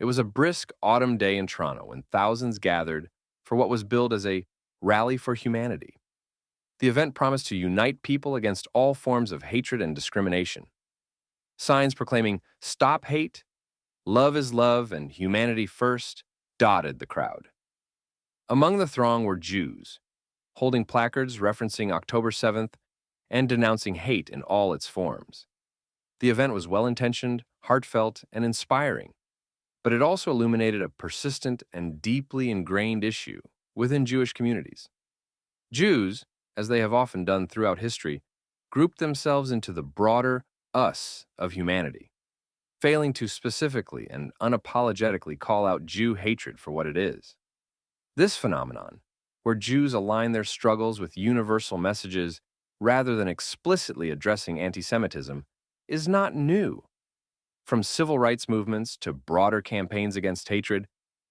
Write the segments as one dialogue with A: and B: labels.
A: It was a brisk autumn day in Toronto when thousands gathered for what was billed as a rally for humanity. The event promised to unite people against all forms of hatred and discrimination. Signs proclaiming "Stop Hate," "Love is Love," and "Humanity First" dotted the crowd. Among the throng were Jews, holding placards referencing October 7th and denouncing hate in all its forms. The event was well-intentioned, heartfelt, and inspiring, but it also illuminated a persistent and deeply ingrained issue within Jewish communities. Jews, as they have often done throughout history, grouped themselves into the broader us of humanity, failing to specifically and unapologetically call out Jew hatred for what it is. This phenomenon, where Jews align their struggles with universal messages rather than explicitly addressing antisemitism, is not new. From civil rights movements to broader campaigns against hatred,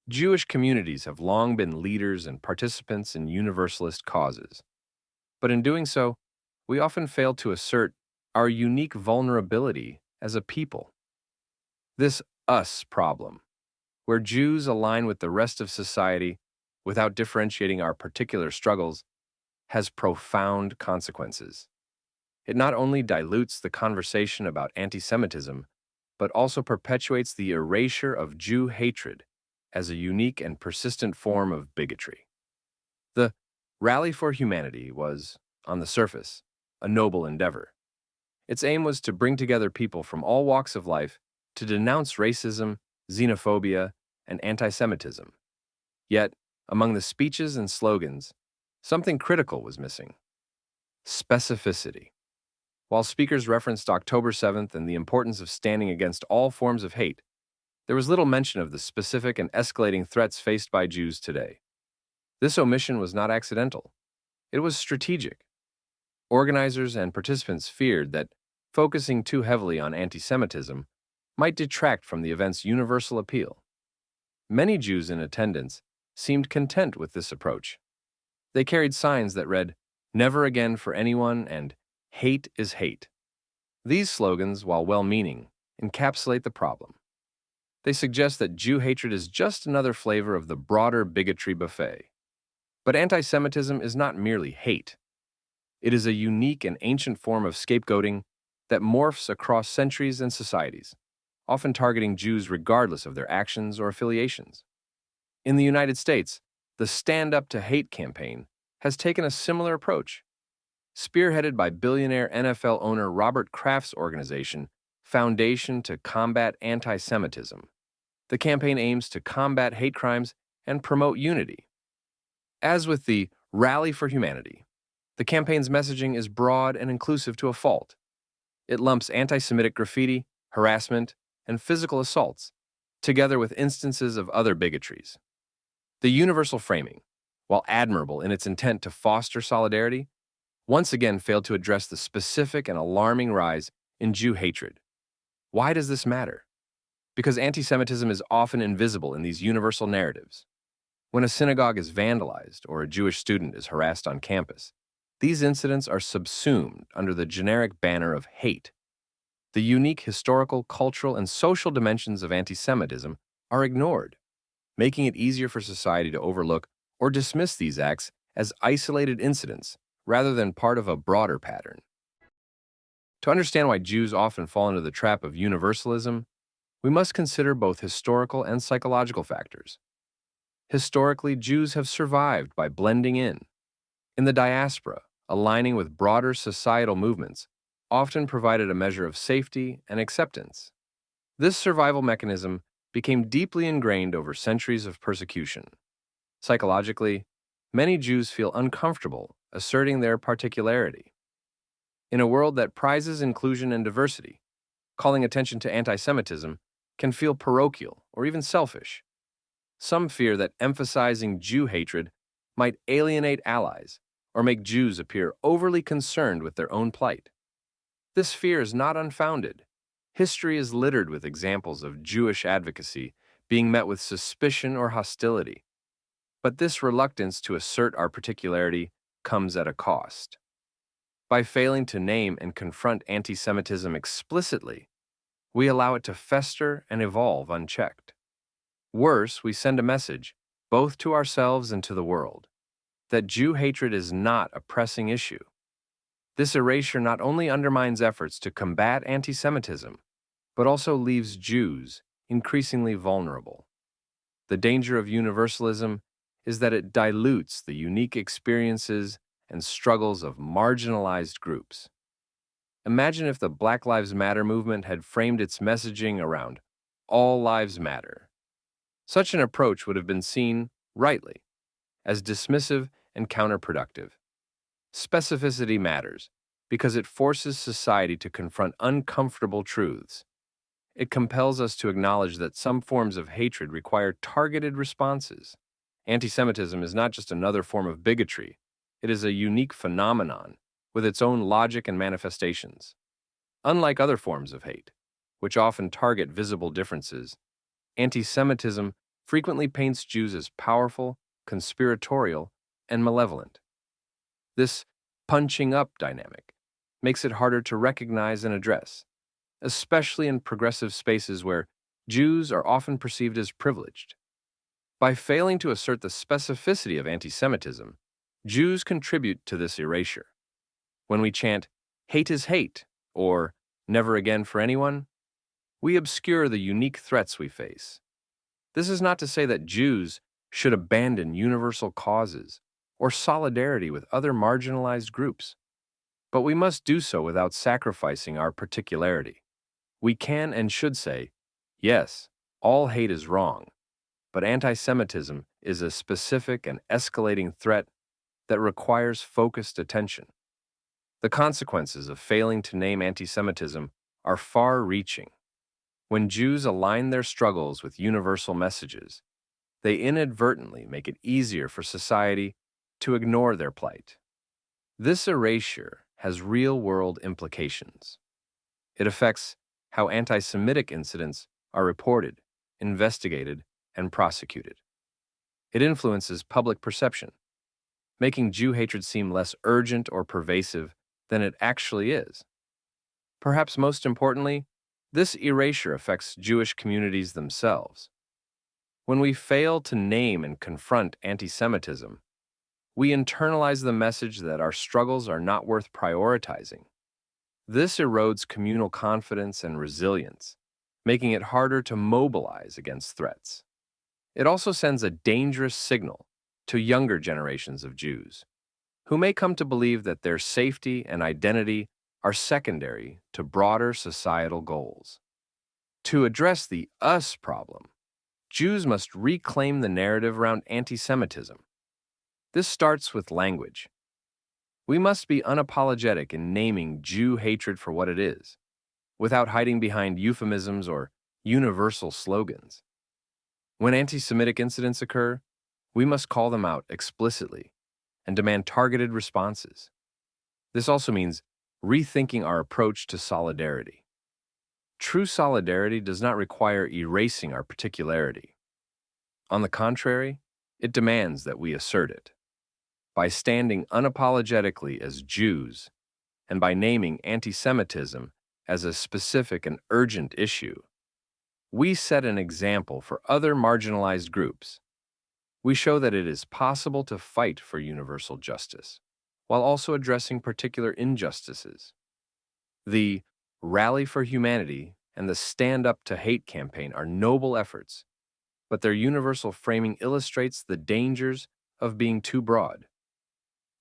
A: Jewish communities have long been leaders and participants in universalist causes. But in doing so, we often fail to assert our unique vulnerability as a people. This us problem, where Jews align with the rest of society without differentiating our particular struggles, has profound consequences. It not only dilutes the conversation about antisemitism, but also perpetuates the erasure of Jew hatred as a unique and persistent form of bigotry. The Rally for Humanity was, on the surface, a noble endeavor. Its aim was to bring together people from all walks of life to denounce racism, xenophobia, and antisemitism. Yet, among the speeches and slogans, something critical was missing: specificity. While speakers referenced October 7th and the importance of standing against all forms of hate, there was little mention of the specific and escalating threats faced by Jews today. This omission was not accidental. It was strategic. Organizers and participants feared that focusing too heavily on antisemitism might detract from the event's universal appeal. Many Jews in attendance seemed content with this approach. They carried signs that read, "Never again for anyone," and "Hate is hate." These slogans, while well-meaning, encapsulate the problem. They suggest that Jew hatred is just another flavor of the broader bigotry buffet. But antisemitism is not merely hate. It is a unique and ancient form of scapegoating that morphs across centuries and societies, often targeting Jews regardless of their actions or affiliations. In the United States, the Stand Up to Hate campaign has taken a similar approach. Spearheaded by billionaire NFL owner Robert Kraft's organization, Foundation to Combat Antisemitism, the campaign aims to combat hate crimes and promote unity. As with the Rally for Humanity, the campaign's messaging is broad and inclusive to a fault. It lumps anti-Semitic graffiti, harassment, and physical assaults, together with instances of other bigotries. The universal framing, while admirable in its intent to foster solidarity, once again failed to address the specific and alarming rise in Jew hatred. Why does this matter? Because antisemitism is often invisible in these universal narratives. When a synagogue is vandalized or a Jewish student is harassed on campus, these incidents are subsumed under the generic banner of hate. The unique historical, cultural, and social dimensions of antisemitism are ignored, making it easier for society to overlook or dismiss these acts as isolated incidents rather than part of a broader pattern. To understand why Jews often fall into the trap of universalism, we must consider both historical and psychological factors. Historically, Jews have survived by blending in. In the diaspora, aligning with broader societal movements often provided a measure of safety and acceptance. This survival mechanism became deeply ingrained over centuries of persecution. Psychologically, many Jews feel uncomfortable asserting their particularity. In a world that prizes inclusion and diversity, calling attention to antisemitism can feel parochial or even selfish. Some fear that emphasizing Jew hatred might alienate allies or make Jews appear overly concerned with their own plight. This fear is not unfounded. History is littered with examples of Jewish advocacy being met with suspicion or hostility. But this reluctance to assert our particularity comes at a cost. By failing to name and confront antisemitism explicitly, we allow it to fester and evolve unchecked. Worse, we send a message, both to ourselves and to the world, that Jew hatred is not a pressing issue. This erasure not only undermines efforts to combat antisemitism, but also leaves Jews increasingly vulnerable. The danger of universalism is that it dilutes the unique experiences and struggles of marginalized groups. Imagine if the Black Lives Matter movement had framed its messaging around all lives matter. Such an approach would have been seen, rightly, as dismissive and counterproductive. Specificity matters because it forces society to confront uncomfortable truths. It compels us to acknowledge that some forms of hatred require targeted responses. Antisemitism is not just another form of bigotry, it is a unique phenomenon with its own logic and manifestations. Unlike other forms of hate, which often target visible differences, antisemitism frequently paints Jews as powerful, conspiratorial, and malevolent. This punching up dynamic makes it harder to recognize and address, especially in progressive spaces where Jews are often perceived as privileged. By failing to assert the specificity of antisemitism, Jews contribute to this erasure. When we chant, "Hate is hate," or "Never again for anyone," we obscure the unique threats we face. This is not to say that Jews should abandon universal causes or solidarity with other marginalized groups, but we must do so without sacrificing our particularity. We can and should say, yes, all hate is wrong, but anti-Semitism is a specific and escalating threat that requires focused attention. The consequences of failing to name anti-Semitism are far-reaching. When Jews align their struggles with universal messages, they inadvertently make it easier for society to ignore their plight. This erasure has real-world implications. It affects how anti-Semitic incidents are reported, investigated, and prosecuted. It influences public perception, making Jew hatred seem less urgent or pervasive than it actually is. Perhaps most importantly, this erasure affects Jewish communities themselves. When we fail to name and confront anti-Semitism, we internalize the message that our struggles are not worth prioritizing. This erodes communal confidence and resilience, making it harder to mobilize against threats. It also sends a dangerous signal to younger generations of Jews, who may come to believe that their safety and identity are secondary to broader societal goals. To address the us problem, Jews must reclaim the narrative around anti-Semitism. This starts with language. We must be unapologetic in naming Jew hatred for what it is, without hiding behind euphemisms or universal slogans. When anti-Semitic incidents occur, we must call them out explicitly and demand targeted responses. This also means rethinking our approach to solidarity. True solidarity does not require erasing our particularity. On the contrary, it demands that we assert it. By standing unapologetically as Jews, and by naming anti-Semitism as a specific and urgent issue, we set an example for other marginalized groups. We show that it is possible to fight for universal justice, while also addressing particular injustices. The Rally for Humanity and the Stand Up to Hate campaign are noble efforts, but their universal framing illustrates the dangers of being too broad.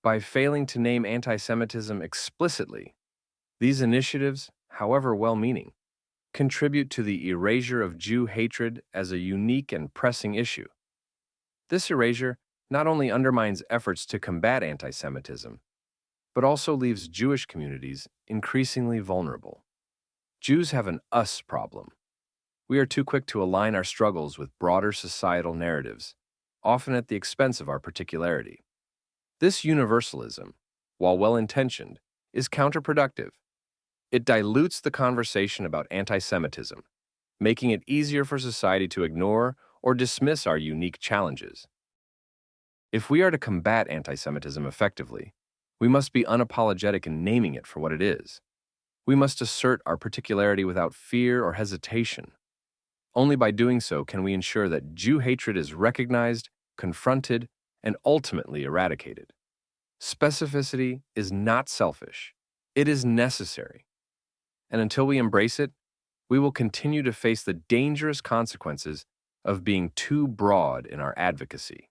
A: By failing to name anti-Semitism explicitly, these initiatives, however well-meaning, contribute to the erasure of Jew hatred as a unique and pressing issue. This erasure not only undermines efforts to combat anti-Semitism, but also leaves Jewish communities increasingly vulnerable. Jews have an us problem. We are too quick to align our struggles with broader societal narratives, often at the expense of our particularity. This universalism, while well-intentioned, is counterproductive. It dilutes the conversation about anti-Semitism, making it easier for society to ignore or dismiss our unique challenges. If we are to combat anti-Semitism effectively, we must be unapologetic in naming it for what it is. We must assert our particularity without fear or hesitation. Only by doing so can we ensure that Jew hatred is recognized, confronted, and ultimately eradicated. Specificity is not selfish. It is necessary. And until we embrace it, we will continue to face the dangerous consequences of being too broad in our advocacy.